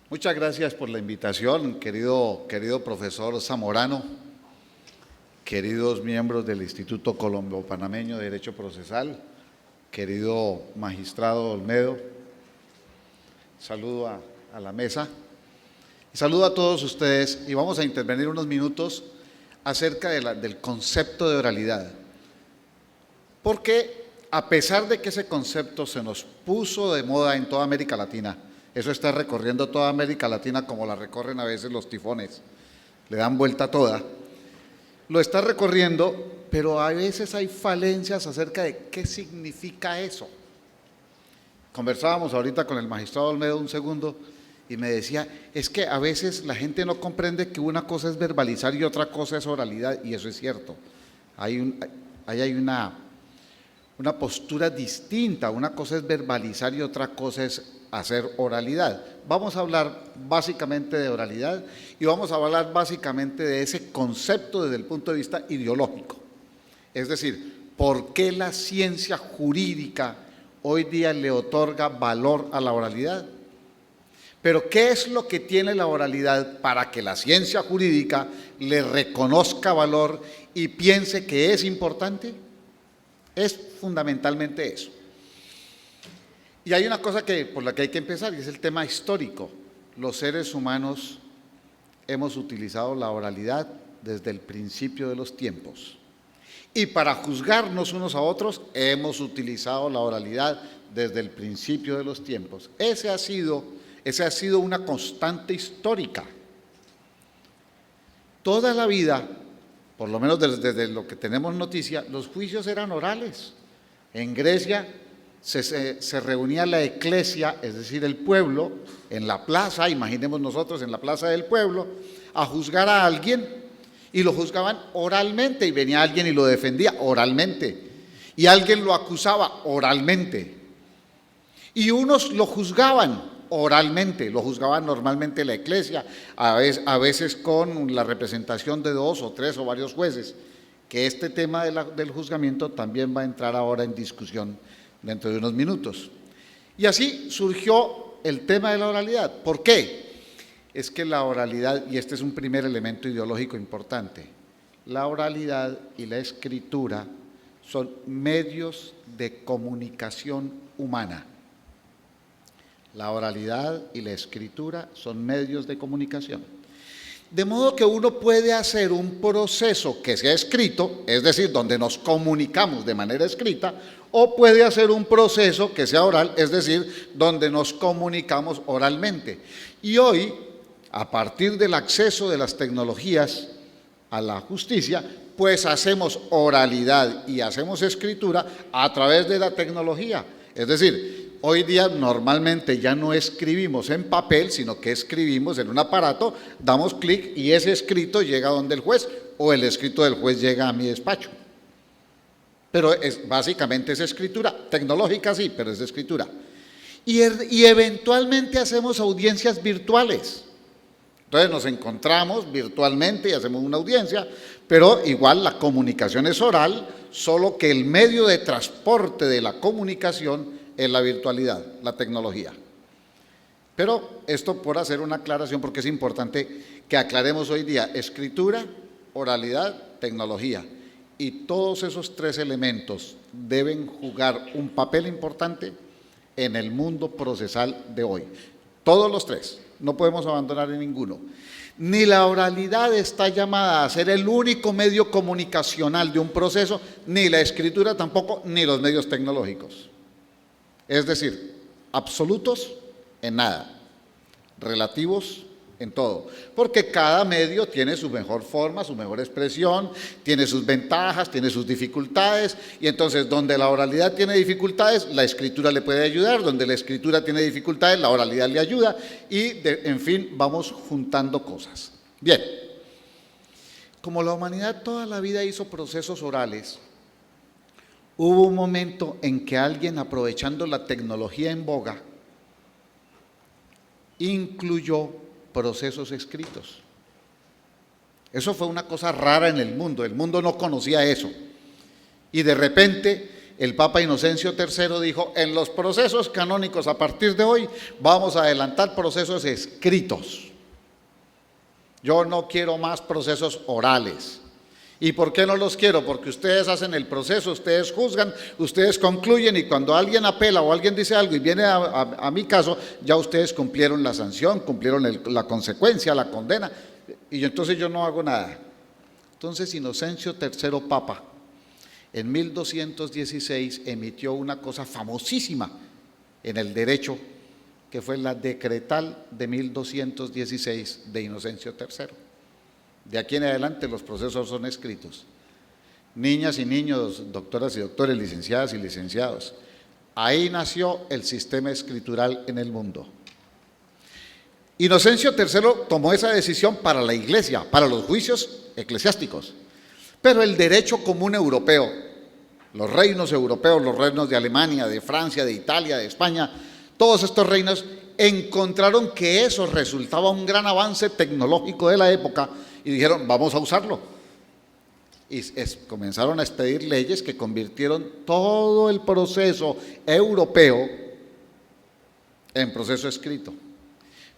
Muchas gracias por la invitación, querido profesor Zamorano, queridos miembros del Instituto Colombo-Panameño de Derecho Procesal, querido magistrado Olmedo, saludo a la mesa y saludo a todos ustedes y vamos a intervenir unos minutos acerca del concepto de oralidad, porque a pesar de que ese concepto se nos puso de moda en toda América Latina, eso está recorriendo toda América Latina como la recorren a veces los tifones, le dan vuelta toda, lo está recorriendo, pero a veces hay falencias acerca de qué significa eso. Conversábamos ahorita con el magistrado Olmedo un segundo y me decía, es que a veces la gente no comprende que una cosa es verbalizar y otra cosa es oralidad, y eso es cierto. Hay una postura distinta, una cosa es verbalizar y otra cosa es hacer oralidad. Vamos a hablar básicamente de oralidad y vamos a hablar básicamente de ese concepto desde el punto de vista ideológico. Es decir, ¿por qué la ciencia jurídica hoy día le otorga valor a la oralidad? Pero ¿qué es lo que tiene la oralidad para que la ciencia jurídica le reconozca valor y piense que es importante? Es fundamentalmente eso. Y hay una cosa por la que hay que empezar, y es el tema histórico. Los seres humanos hemos utilizado la oralidad desde el principio de los tiempos. Y para juzgarnos unos a otros, hemos utilizado la oralidad desde el principio de los tiempos. Esa ha sido una constante histórica. Toda la vida, por lo menos desde lo que tenemos noticia, los juicios eran orales. En Grecia se reunía la eclesia, es decir, el pueblo, en la plaza, imaginemos nosotros en la plaza del pueblo, a juzgar a alguien, y lo juzgaban oralmente, y venía alguien y lo defendía oralmente, y alguien lo acusaba oralmente, y unos lo juzgaban oralmente, lo juzgaban normalmente la eclesia, a veces con la representación de 2 o 3 o varios jueces, que este tema del juzgamiento también va a entrar ahora en discusión dentro de unos minutos. Y así surgió el tema de la oralidad. ¿Por qué? Es que la oralidad, y este es un primer elemento ideológico importante, la oralidad y la escritura son medios de comunicación humana. La oralidad y la escritura son medios de comunicación. De modo que uno puede hacer un proceso que sea escrito, es decir, donde nos comunicamos de manera escrita, o puede hacer un proceso que sea oral, es decir, donde nos comunicamos oralmente. Y hoy, a partir del acceso de las tecnologías a la justicia, pues hacemos oralidad y hacemos escritura a través de la tecnología. Es decir, hoy día normalmente ya no escribimos en papel, sino que escribimos en un aparato, damos clic y ese escrito llega donde el juez, o el escrito del juez llega a mi despacho. Pero básicamente es escritura, tecnológica sí, pero es de escritura. Y eventualmente hacemos audiencias virtuales. Entonces nos encontramos virtualmente y hacemos una audiencia, pero igual la comunicación es oral, solo que el medio de transporte de la comunicación es la virtualidad, la tecnología. Pero esto por hacer una aclaración, porque es importante que aclaremos hoy día escritura, oralidad, tecnología. Y todos esos 3 elementos deben jugar un papel importante en el mundo procesal de hoy. Todos los 3, no podemos abandonar en ninguno. Ni la oralidad está llamada a ser el único medio comunicacional de un proceso, ni la escritura tampoco, ni los medios tecnológicos. Es decir, absolutos en nada, relativos en todo, porque cada medio tiene su mejor forma, su mejor expresión, tiene sus ventajas, tiene sus dificultades, y entonces donde la oralidad tiene dificultades, la escritura le puede ayudar, donde la escritura tiene dificultades, la oralidad le ayuda, y en fin, vamos juntando cosas. Bien, como la humanidad toda la vida hizo procesos orales, hubo un momento en que alguien, aprovechando la tecnología en boga, incluyó procesos escritos. Eso fue una cosa rara en el mundo no conocía eso. Y de repente el Papa Inocencio III dijo, en los procesos canónicos a partir de hoy vamos a adelantar procesos escritos. Yo no quiero más procesos orales. ¿Y por qué no los quiero? Porque ustedes hacen el proceso, ustedes juzgan, ustedes concluyen y cuando alguien apela o alguien dice algo y viene a mi caso, ya ustedes cumplieron la sanción, cumplieron la consecuencia, la condena, y entonces yo no hago nada. Entonces Inocencio III Papa, en 1216 emitió una cosa famosísima en el derecho, que fue la Decretal de 1216 de Inocencio III. De aquí en adelante los procesos son escritos. Niñas y niños, doctoras y doctores, licenciadas y licenciados, ahí nació el sistema escritural en el mundo. Inocencio III tomó esa decisión para la Iglesia, para los juicios eclesiásticos, pero el derecho común europeo, los reinos europeos, los reinos de Alemania, de Francia, de Italia, de España, todos estos reinos encontraron que eso resultaba un gran avance tecnológico de la época y dijeron, vamos a usarlo. Y comenzaron a expedir leyes que convirtieron todo el proceso europeo en proceso escrito.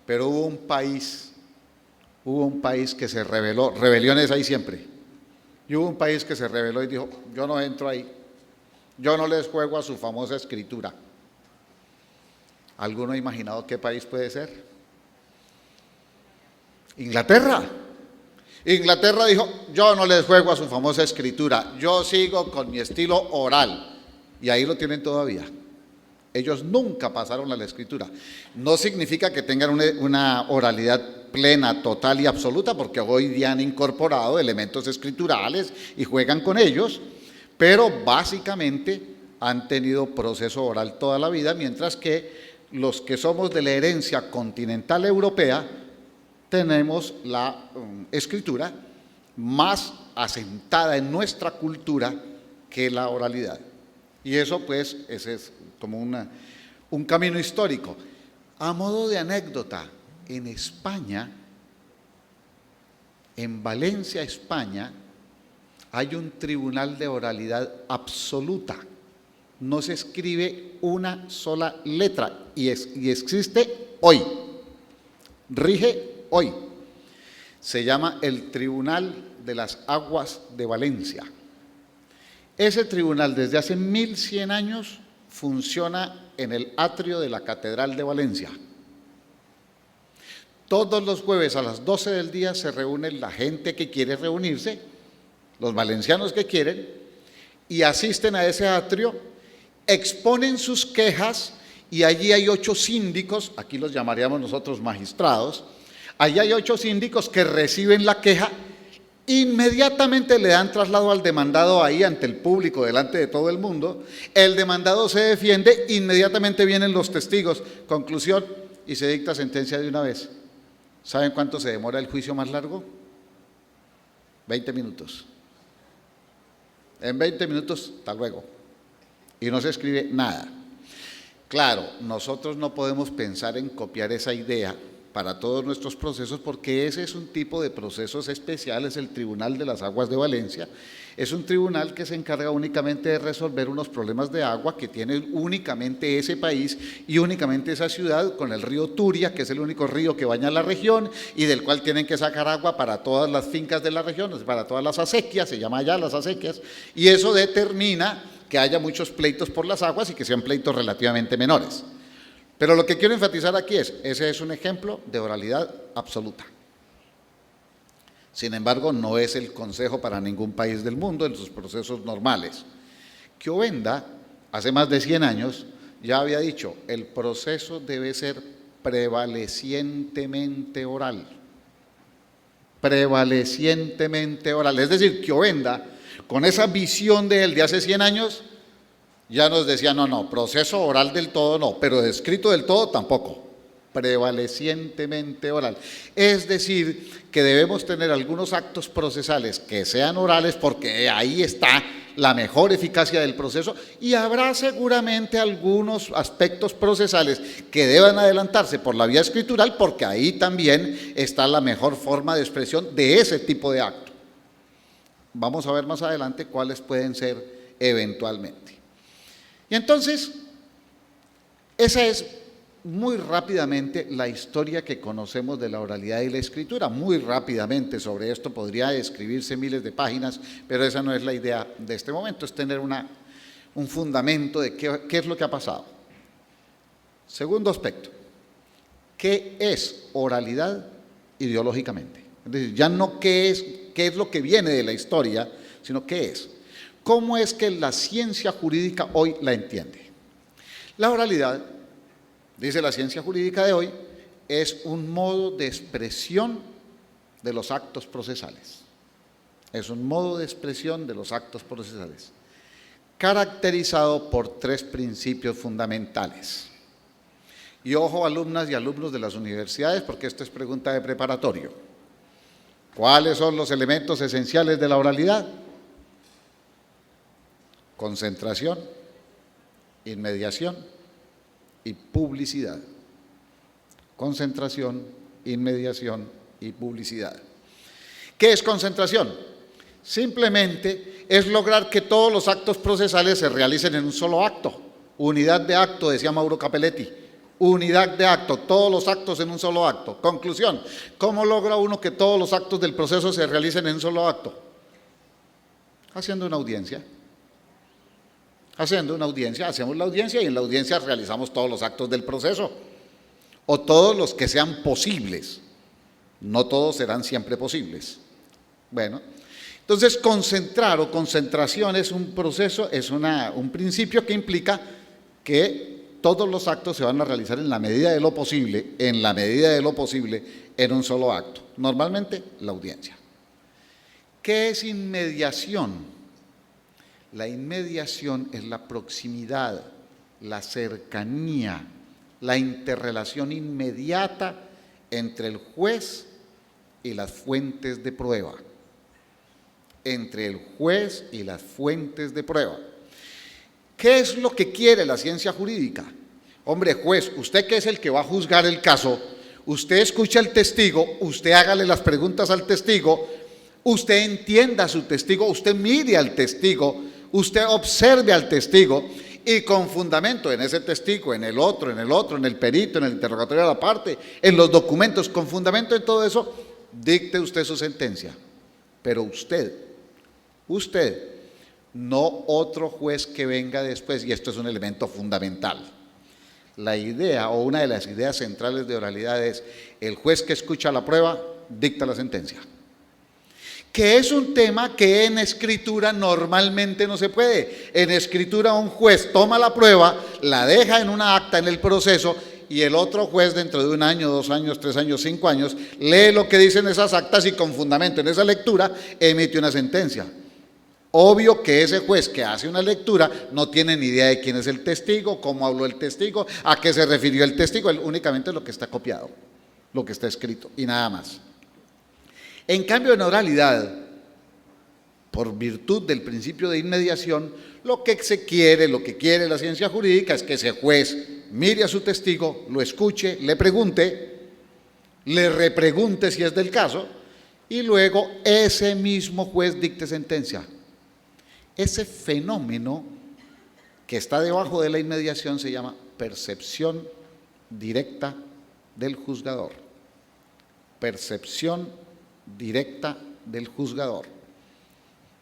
Pero hubo un país que se rebeló, rebeliones hay siempre, y hubo un país que se rebeló y dijo, yo no entro ahí, yo no les juego a su famosa escritura. ¿Alguno ha imaginado qué país puede ser? Inglaterra. Inglaterra dijo, yo no les juego a su famosa escritura, yo sigo con mi estilo oral, y ahí lo tienen todavía. Ellos nunca pasaron a la escritura. No significa que tengan una oralidad plena, total y absoluta, porque hoy día han incorporado elementos escriturales y juegan con ellos, pero básicamente han tenido proceso oral toda la vida, mientras que los que somos de la herencia continental europea tenemos la escritura más asentada en nuestra cultura que la oralidad. Y eso pues, ese es como un camino histórico. A modo de anécdota, en España, en Valencia, España, hay un tribunal de oralidad absoluta. No se escribe una sola letra y existe hoy, rige hoy. Se llama el Tribunal de las Aguas de Valencia. Ese tribunal desde hace 1100 años funciona en el atrio de la Catedral de Valencia. Todos los jueves a las 12 del día se reúne la gente que quiere reunirse, los valencianos que quieren, y asisten a ese atrio, exponen sus quejas y allí hay 8 síndicos, aquí los llamaríamos nosotros magistrados, allí hay 8 síndicos que reciben la queja, inmediatamente le dan traslado al demandado ahí ante el público, delante de todo el mundo, el demandado se defiende, inmediatamente vienen los testigos, conclusión y se dicta sentencia de una vez. ¿Saben cuánto se demora el juicio más largo? 20 minutos. En 20 minutos, hasta luego. Y no se escribe nada. Claro, nosotros no podemos pensar en copiar esa idea para todos nuestros procesos, porque ese es un tipo de procesos especiales. El Tribunal de las Aguas de Valencia es un tribunal que se encarga únicamente de resolver unos problemas de agua que tiene únicamente ese país y únicamente esa ciudad, con el río Turia, que es el único río que baña la región y del cual tienen que sacar agua para todas las fincas de la región, para todas las acequias, se llama allá las acequias, y eso determina que haya muchos pleitos por las aguas y que sean pleitos relativamente menores. Pero lo que quiero enfatizar aquí ese es un ejemplo de oralidad absoluta. Sin embargo, no es el consejo para ningún país del mundo en sus procesos normales. Kiovenda, hace más de 100 años, ya había dicho, el proceso debe ser prevalecientemente oral. Prevalecientemente oral. Es decir, Kiovenda, con esa visión de él de hace 100 años, ya nos decía, no, proceso oral del todo no, pero escrito del todo tampoco, prevalecientemente oral. Es decir, que debemos tener algunos actos procesales que sean orales porque ahí está la mejor eficacia del proceso y habrá seguramente algunos aspectos procesales que deban adelantarse por la vía escritural porque ahí también está la mejor forma de expresión de ese tipo de acto. Vamos a ver más adelante cuáles pueden ser eventualmente. Y entonces, esa es muy rápidamente la historia que conocemos de la oralidad y la escritura. Muy rápidamente sobre esto podría escribirse miles de páginas, pero esa no es la idea de este momento, es tener un fundamento de qué es lo que ha pasado. Segundo aspecto, ¿qué es oralidad ideológicamente? Es decir, ya no qué es lo que viene de la historia, sino qué es. ¿Cómo es que la ciencia jurídica hoy la entiende? La oralidad, dice la ciencia jurídica de hoy, es un modo de expresión de los actos procesales. Es un modo de expresión de los actos procesales, caracterizado por 3 principios fundamentales. Y ojo, alumnas y alumnos de las universidades, porque esto es pregunta de preparatorio. ¿Cuáles son los elementos esenciales de la oralidad? Concentración, inmediación y publicidad. Concentración, inmediación y publicidad. ¿Qué es concentración? Simplemente es lograr que todos los actos procesales se realicen en un solo acto. Unidad de acto, decía Mauro Capelletti. Unidad de acto, todos los actos en un solo acto. Conclusión, ¿cómo logra uno que todos los actos del proceso se realicen en un solo acto? Haciendo una audiencia. Haciendo una audiencia, hacemos la audiencia y en la audiencia realizamos todos los actos del proceso, o todos los que sean posibles. No todos serán siempre posibles. Bueno, entonces concentrar o concentración es un proceso, es un principio que implica que todos los actos se van a realizar en la medida de lo posible, en un solo acto. Normalmente, la audiencia. ¿Qué es inmediación? La inmediación es la proximidad, la cercanía, la interrelación inmediata entre el juez y las fuentes de prueba. Entre el juez y las fuentes de prueba. ¿Qué es lo que quiere la ciencia jurídica? Hombre, juez, usted que es el que va a juzgar el caso, usted escucha al testigo, usted hágale las preguntas al testigo, usted entienda a su testigo, usted mire al testigo, usted observe al testigo y con fundamento en ese testigo, en el otro, en el perito, en el interrogatorio de la parte, en los documentos, con fundamento en todo eso, dicte usted su sentencia. Pero usted, no otro juez que venga después, y esto es un elemento fundamental. La idea o una de las ideas centrales de oralidad es el juez que escucha la prueba dicta la sentencia. Que es un tema que en escritura normalmente no se puede. En escritura un juez toma la prueba, la deja en una acta en el proceso y el otro juez dentro de 1 año, 2 años, 3 años, 5 años, lee lo que dicen esas actas y con fundamento en esa lectura emite una sentencia. Obvio que ese juez que hace una lectura no tiene ni idea de quién es el testigo, cómo habló el testigo, a qué se refirió el testigo, él únicamente lo que está copiado, lo que está escrito y nada más. En cambio, en oralidad, por virtud del principio de inmediación, lo que quiere la ciencia jurídica es que ese juez mire a su testigo, lo escuche, le pregunte, le repregunte si es del caso, y luego ese mismo juez dicte sentencia. Ese fenómeno que está debajo de la inmediación se llama percepción directa del juzgador. Percepción directa del juzgador.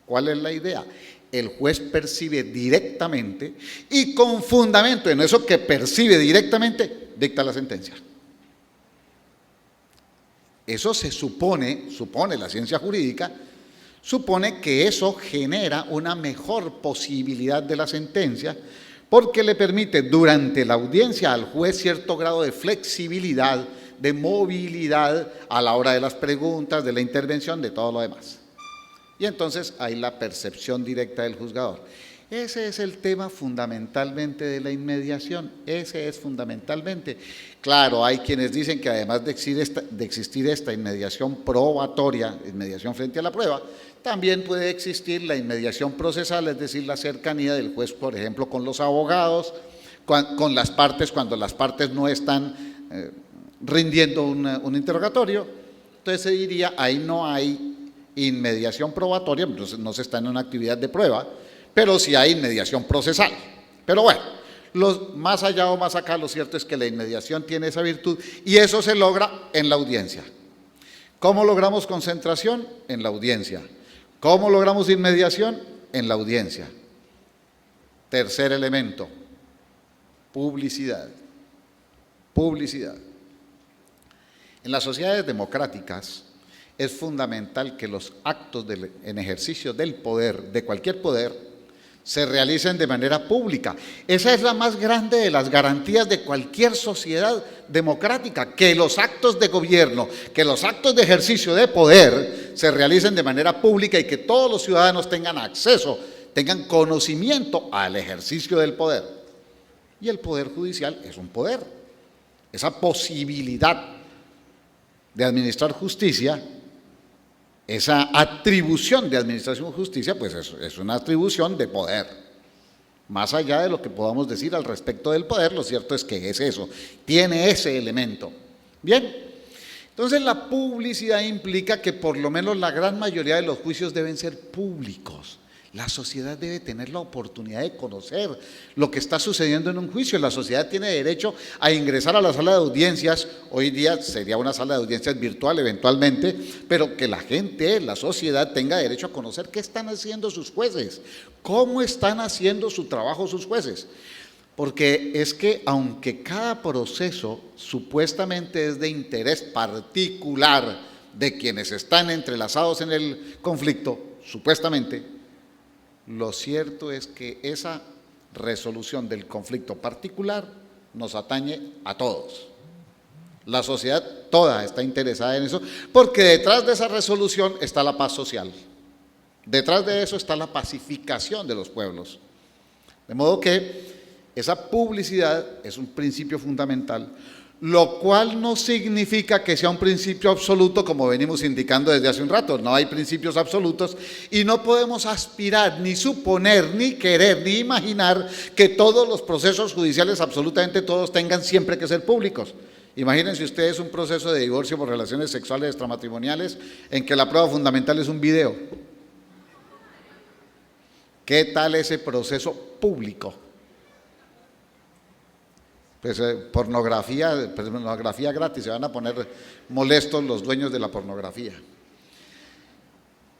¿Cuál es la idea? El juez percibe directamente y con fundamento en eso que percibe directamente, dicta la sentencia. Eso se supone la ciencia jurídica, supone que eso genera una mejor posibilidad de la sentencia porque le permite durante la audiencia al juez cierto grado de flexibilidad, de movilidad a la hora de las preguntas, de la intervención, de todo lo demás. Y entonces hay la percepción directa del juzgador. Ese es el tema fundamentalmente de la inmediación, ese es fundamentalmente. Claro, hay quienes dicen que además de existir esta inmediación probatoria, inmediación frente a la prueba, también puede existir la inmediación procesal, es decir, la cercanía del juez, por ejemplo, con los abogados, con las partes, cuando las partes no están rindiendo un interrogatorio. Entonces se diría, ahí no hay inmediación probatoria, entonces no se está en una actividad de prueba, pero sí hay inmediación procesal. Pero bueno, más allá o más acá, lo cierto es que la inmediación tiene esa virtud y eso se logra en la audiencia. ¿Cómo logramos concentración? En la audiencia. ¿Cómo logramos inmediación? En la audiencia. Tercer elemento, publicidad. Publicidad. En las sociedades democráticas es fundamental que los actos en ejercicio del poder, de cualquier poder, se realicen de manera pública. Esa es la más grande de las garantías de cualquier sociedad democrática, que los actos de gobierno, que los actos de ejercicio de poder se realicen de manera pública y que todos los ciudadanos tengan acceso, tengan conocimiento al ejercicio del poder. Y el poder judicial es un poder. Esa posibilidad de administrar justicia, esa atribución de administración de justicia, pues es una atribución de poder. Más allá de lo que podamos decir al respecto del poder, lo cierto es que es eso, tiene ese elemento. Bien, entonces la publicidad implica que por lo menos la gran mayoría de los juicios deben ser públicos. La sociedad debe tener la oportunidad de conocer lo que está sucediendo en un juicio. La sociedad tiene derecho a ingresar a la sala de audiencias. Hoy día sería una sala de audiencias virtual eventualmente, pero que la gente, la sociedad, tenga derecho a conocer qué están haciendo sus jueces, cómo están haciendo su trabajo sus jueces. Porque es que aunque cada proceso supuestamente es de interés particular de quienes están entrelazados en el conflicto, supuestamente, lo cierto es que esa resolución del conflicto particular nos atañe a todos. La sociedad toda está interesada en eso, porque detrás de esa resolución está la paz social. Detrás de eso está la pacificación de los pueblos. De modo que esa publicidad es un principio fundamental, lo cual no significa que sea un principio absoluto, como venimos indicando desde hace un rato. No hay principios absolutos y no podemos aspirar, ni suponer, ni querer, ni imaginar que todos los procesos judiciales, absolutamente todos, tengan siempre que ser públicos. Imagínense ustedes un proceso de divorcio por relaciones sexuales extramatrimoniales en que la prueba fundamental es un video. ¿Qué tal ese proceso público? Pues pornografía gratis, se van a poner molestos los dueños de la pornografía.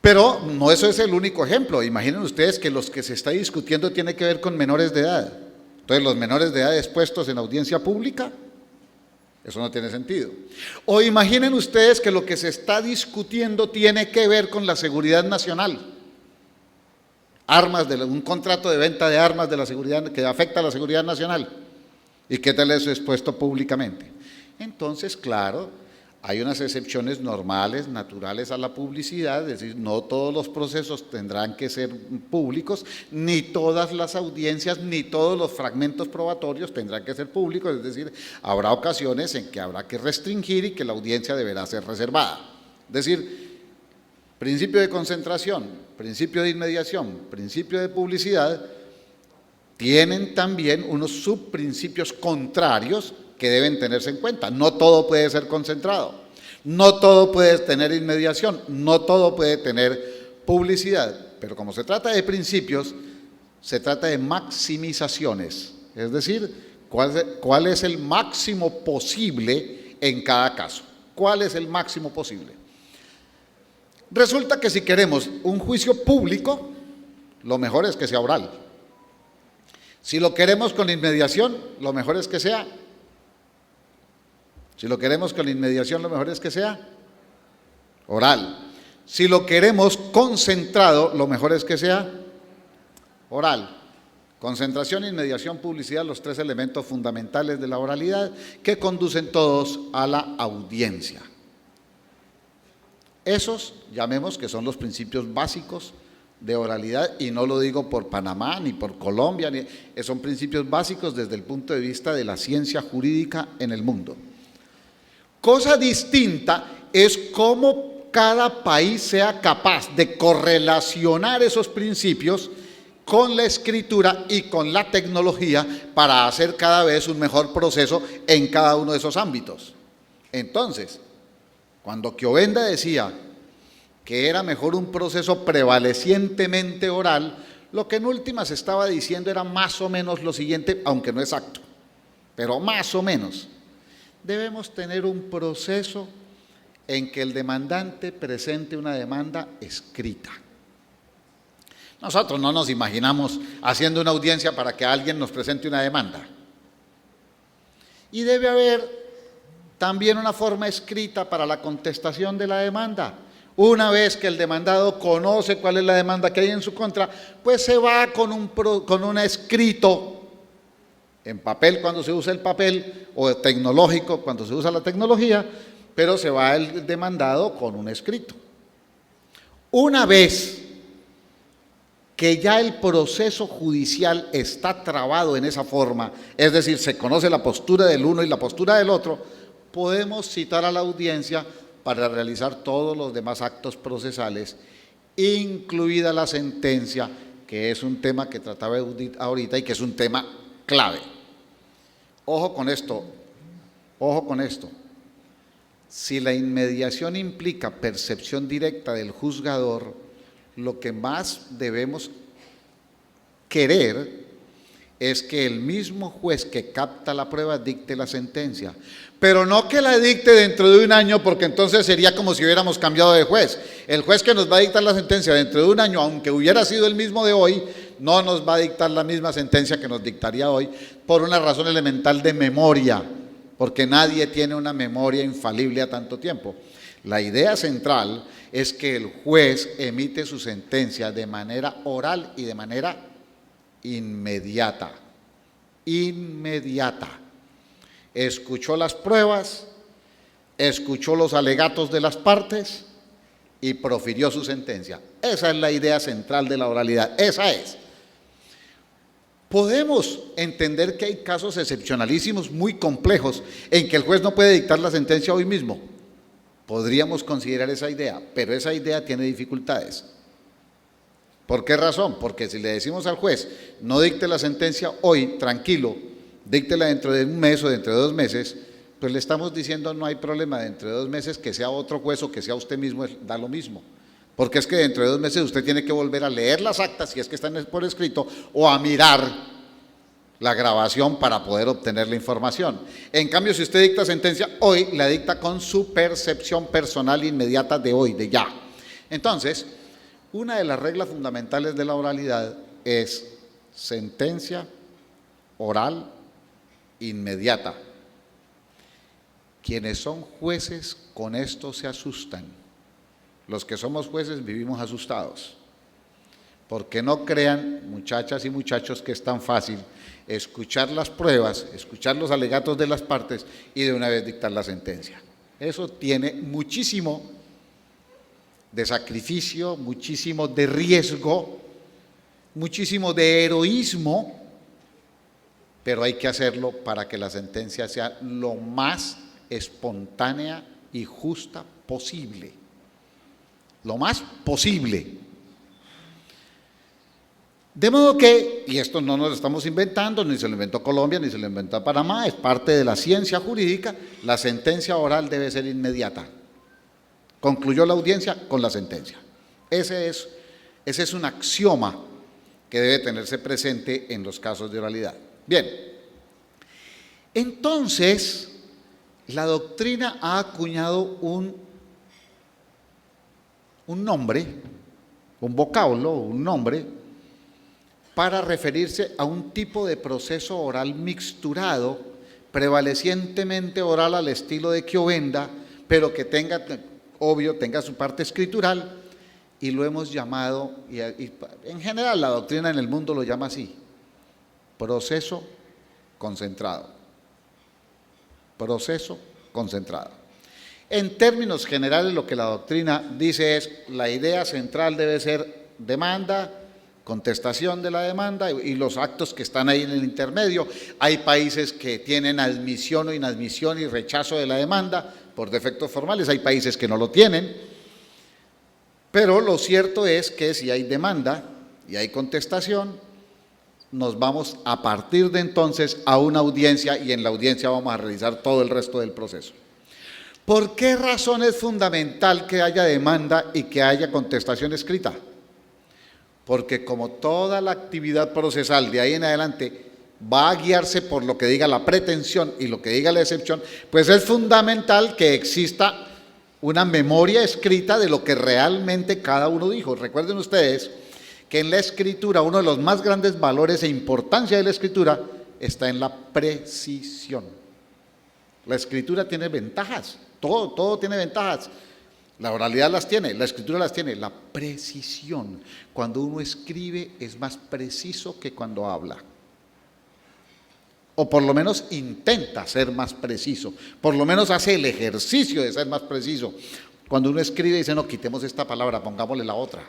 Pero no eso es el único ejemplo. Imaginen ustedes que los que se está discutiendo tiene que ver con menores de edad. Entonces, los menores de edad expuestos en audiencia pública, eso no tiene sentido. O imaginen ustedes que lo que se está discutiendo tiene que ver con la seguridad nacional. Un contrato de venta de armas de la seguridad que afecta a la seguridad nacional. ¿Y qué tal eso expuesto públicamente? Entonces, claro, hay unas excepciones normales, naturales a la publicidad, es decir, no todos los procesos tendrán que ser públicos, ni todas las audiencias, ni todos los fragmentos probatorios tendrán que ser públicos, es decir, habrá ocasiones en que habrá que restringir y que la audiencia deberá ser reservada. Es decir, principio de concentración, principio de inmediación, principio de publicidad, tienen también unos subprincipios contrarios que deben tenerse en cuenta. No todo puede ser concentrado, no todo puede tener inmediación, no todo puede tener publicidad, pero como se trata de principios, se trata de maximizaciones, es decir, cuál es el máximo posible en cada caso. ¿Cuál es el máximo posible? Resulta que si queremos un juicio público, lo mejor es que sea oral. Si lo queremos con inmediación, lo mejor es que sea. Si lo queremos con inmediación, lo mejor es que sea oral. Si lo queremos concentrado, lo mejor es que sea oral. Concentración, inmediación, publicidad, los tres elementos fundamentales de la oralidad que conducen todos a la audiencia. Esos, llamemos que son los principios básicos de oralidad, y no lo digo por Panamá ni por Colombia, son principios básicos desde el punto de vista de la ciencia jurídica en el mundo. Cosa distinta es cómo cada país sea capaz de correlacionar esos principios con la escritura y con la tecnología para hacer cada vez un mejor proceso en cada uno de esos ámbitos. Entonces, cuando Chiovenda decía que era mejor un proceso prevalecientemente oral, Lo que en últimas estaba diciendo era más o menos lo siguiente, aunque no exacto, pero más o menos. Debemos tener un proceso en que el demandante presente una demanda escrita. Nosotros no nos imaginamos haciendo una audiencia para que alguien nos presente una demanda. Y debe haber también una forma escrita para la contestación de la demanda. Una vez que el demandado conoce cuál es la demanda que hay en su contra, pues se va con un escrito en papel cuando se usa el papel, o tecnológico cuando se usa la tecnología, pero se va el demandado con un escrito. Una vez que ya el proceso judicial está trabado en esa forma, es decir, se conoce la postura del uno y la postura del otro, podemos citar a la audiencia para realizar todos los demás actos procesales, incluida la sentencia, que es un tema que trataba Edith ahorita y que es un tema clave. Ojo con esto, ojo con esto. Si la inmediación implica percepción directa del juzgador, lo que más debemos querer es que el mismo juez que capta la prueba dicte la sentencia, pero no que la dicte dentro de un año, porque entonces sería como si hubiéramos cambiado de juez. El juez que nos va a dictar la sentencia dentro de un año, aunque hubiera sido el mismo de hoy, no nos va a dictar la misma sentencia que nos dictaría hoy, por una razón elemental de memoria, porque nadie tiene una memoria infalible a tanto tiempo. La idea central es que el juez emite su sentencia de manera oral y de manera inmediata. Inmediata. Escuchó las pruebas, escuchó los alegatos de las partes y profirió su sentencia. Esa es la idea central de la oralidad, esa es. Podemos entender que hay casos excepcionalísimos muy complejos en que el juez no puede dictar la sentencia hoy mismo. Podríamos considerar esa idea, pero esa idea tiene dificultades. ¿Por qué razón? Porque si le decimos al juez, no dicte la sentencia hoy, tranquilo, díctela dentro de un mes o dentro de 2 meses, pues le estamos diciendo no hay problema, dentro de 2 meses que sea otro juez o que sea usted mismo, da lo mismo. Porque es que dentro de 2 meses usted tiene que volver a leer las actas, si es que están por escrito, o a mirar la grabación para poder obtener la información. En cambio, si usted dicta sentencia hoy, la dicta con su percepción personal inmediata de hoy, de ya. Entonces, una de las reglas fundamentales de la oralidad es sentencia oral inmediata. Quienes son jueces con esto se asustan. Los que somos jueces vivimos asustados. Porque no crean, muchachas y muchachos, que es tan fácil escuchar las pruebas, escuchar los alegatos de las partes y de una vez dictar la sentencia. Eso tiene muchísimo de sacrificio, muchísimo de riesgo, muchísimo de heroísmo, pero hay que hacerlo para que la sentencia sea lo más espontánea y justa posible. Lo más posible. De modo que, y esto no nos lo estamos inventando, ni se lo inventó Colombia, ni se lo inventó Panamá, es parte de la ciencia jurídica, la sentencia oral debe ser inmediata. Concluyó la audiencia con la sentencia. Ese es un axioma que debe tenerse presente en los casos de oralidad. Bien, entonces, la doctrina ha acuñado un nombre, un vocablo, un nombre, para referirse a un tipo de proceso oral mixturado, prevalecientemente oral al estilo de Chiovenda, pero que tenga, obvio, tenga su parte escritural, y lo hemos llamado, y en general la doctrina en el mundo lo llama así, proceso concentrado. Proceso concentrado. En términos generales, lo que la doctrina dice es, la idea central debe ser demanda, contestación de la demanda y los actos que están ahí en el intermedio. Hay países que tienen admisión o inadmisión y rechazo de la demanda por defectos formales, hay países que no lo tienen, pero lo cierto es que si hay demanda y hay contestación, nos vamos a partir de entonces a una audiencia y en la audiencia vamos a realizar todo el resto del proceso. ¿Por qué razón es fundamental que haya demanda y que haya contestación escrita? porque como toda la actividad procesal de ahí en adelante va a guiarse por lo que diga la pretensión y lo que diga la excepción, pues es fundamental que exista una memoria escrita de lo que realmente cada uno dijo. Recuerden ustedes que en la escritura uno de los más grandes valores e importancia de la escritura está en la precisión. La escritura tiene ventajas, todo tiene ventajas. La oralidad las tiene, la escritura las tiene, la precisión. Cuando uno escribe es más preciso que cuando habla. O por lo menos intenta ser más preciso, por lo menos hace el ejercicio de ser más preciso. Cuando uno escribe dice, no, quitemos esta palabra, pongámosle la otra.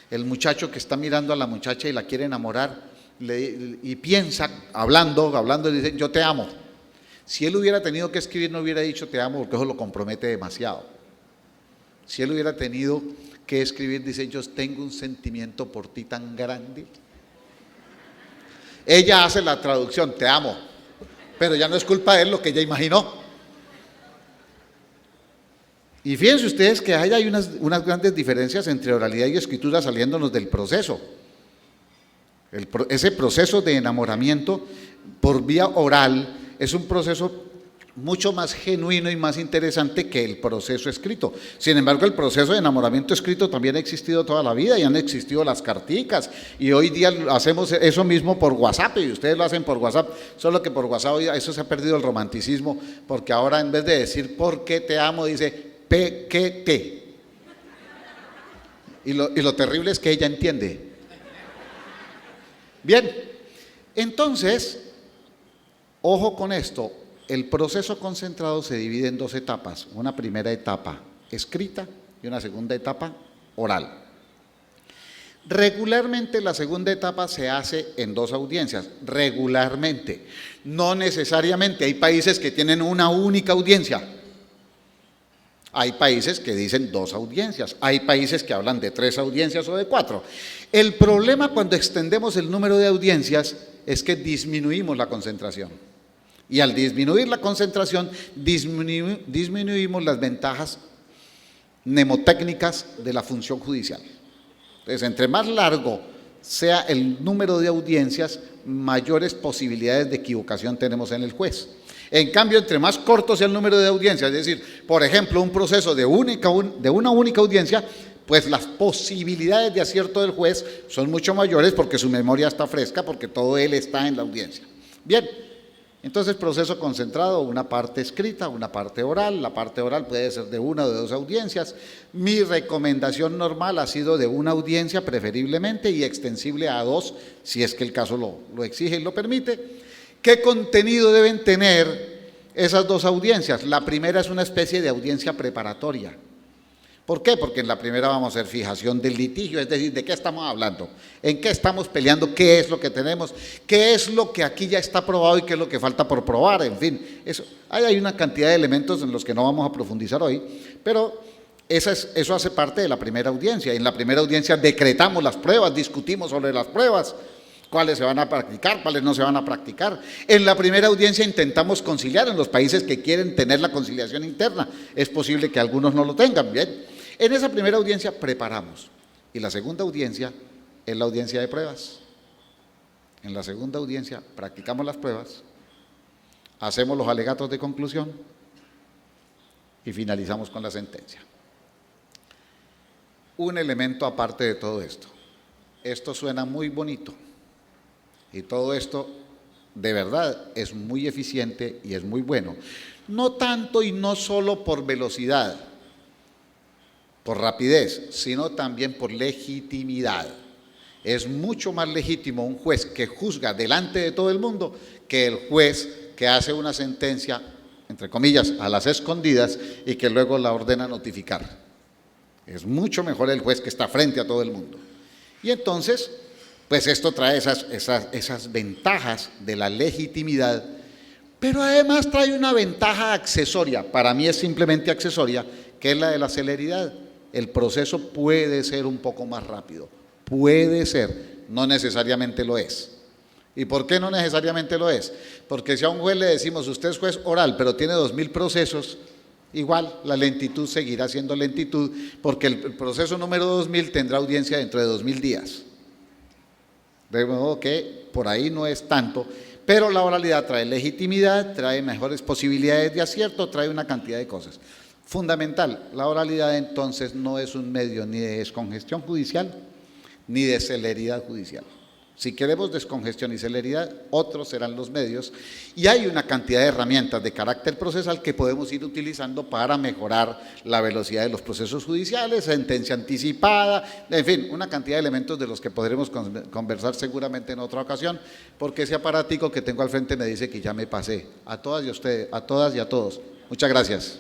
El muchacho que está mirando a la muchacha y la quiere enamorar y piensa, hablando, y dice, yo te amo. Si él hubiera tenido que escribir, no hubiera dicho te amo, porque eso lo compromete demasiado. Si él hubiera tenido que escribir, dice, yo tengo un sentimiento por ti tan grande. Ella hace la traducción, te amo, pero ya no es culpa de él lo que ella imaginó. Y fíjense ustedes que hay unas grandes diferencias entre oralidad y escritura saliéndonos del proceso. Ese proceso de enamoramiento por vía oral es un proceso mucho más genuino y más interesante que el proceso escrito. Sin embargo, el proceso de enamoramiento escrito también ha existido toda la vida y han existido las carticas. Y hoy día hacemos eso mismo por WhatsApp y ustedes lo hacen por WhatsApp, solo que por WhatsApp hoy eso se ha perdido el romanticismo, porque ahora en vez de decir por qué te amo, dice pe que te. Y lo terrible es que ella entiende. Bien, entonces, ojo con esto, el proceso concentrado se divide en dos etapas, una primera etapa escrita y una segunda etapa oral. Regularmente la segunda etapa se hace en dos audiencias, regularmente, no necesariamente, hay países que tienen una única audiencia, hay países que dicen dos audiencias, hay países que hablan de 3 audiencias o de 4. El problema cuando extendemos el número de audiencias es que disminuimos la concentración. Y al disminuir la concentración, disminuimos las ventajas mnemotécnicas de la función judicial. Entonces, entre más largo sea el número de audiencias, mayores posibilidades de equivocación tenemos en el juez. En cambio, entre más corto sea el número de audiencias, es decir, por ejemplo, un proceso de una única audiencia, pues las posibilidades de acierto del juez son mucho mayores porque su memoria está fresca, porque todo él está en la audiencia. Bien, entonces proceso concentrado, una parte escrita, una parte oral. La parte oral puede ser de 1 o de 2 audiencias. Mi recomendación normal ha sido de 1 audiencia preferiblemente y extensible a 2, si es que el caso lo exige y lo permite. ¿Qué contenido deben tener esas 2 audiencias? La primera es una especie de audiencia preparatoria. ¿Por qué? Porque en la primera vamos a hacer fijación del litigio, es decir, ¿de qué estamos hablando? ¿En qué estamos peleando? ¿Qué es lo que tenemos? ¿Qué es lo que aquí ya está probado y qué es lo que falta por probar? En fin, hay una cantidad de elementos en los que no vamos a profundizar hoy, pero eso hace parte de la primera audiencia. En la primera audiencia decretamos las pruebas, discutimos sobre las pruebas, cuáles se van a practicar, cuáles no se van a practicar. En la primera audiencia intentamos conciliar en los países que quieren tener la conciliación interna. Es posible que algunos no lo tengan, bien. En esa primera audiencia preparamos y la segunda audiencia es la audiencia de pruebas. En la segunda audiencia practicamos las pruebas, hacemos los alegatos de conclusión y finalizamos con la sentencia. Un elemento aparte de todo esto. Esto suena muy bonito y todo esto de verdad es muy eficiente y es muy bueno. No tanto y no solo por velocidad, por rapidez, sino también por legitimidad. Es mucho más legítimo un juez que juzga delante de todo el mundo que el juez que hace una sentencia, entre comillas, a las escondidas y que luego la ordena notificar. Es mucho mejor el juez que está frente a todo el mundo. Y entonces, pues esto trae esas ventajas de la legitimidad, pero además trae una ventaja accesoria, para mí es simplemente accesoria, que es la de la celeridad. El proceso puede ser un poco más rápido, puede ser, no necesariamente lo es. ¿Y por qué no necesariamente lo es? Porque si a un juez le decimos, usted es juez oral, pero tiene 2000 procesos, Igual, la lentitud seguirá siendo lentitud porque el proceso número 2000 tendrá audiencia dentro de 2000 días. De modo que por ahí no es tanto, pero la oralidad trae legitimidad, trae mejores posibilidades de acierto, trae una cantidad de cosas. Fundamental, la oralidad entonces no es un medio ni de descongestión judicial ni de celeridad judicial. Si queremos descongestión y celeridad, otros serán los medios, y hay una cantidad de herramientas de carácter procesal que podemos ir utilizando para mejorar la velocidad de los procesos judiciales, sentencia anticipada, en fin, una cantidad de elementos de los que podremos conversar seguramente en otra ocasión, porque ese aparatico que tengo al frente me dice que ya me pasé. A todas y a ustedes, a todas y a todos. Muchas gracias.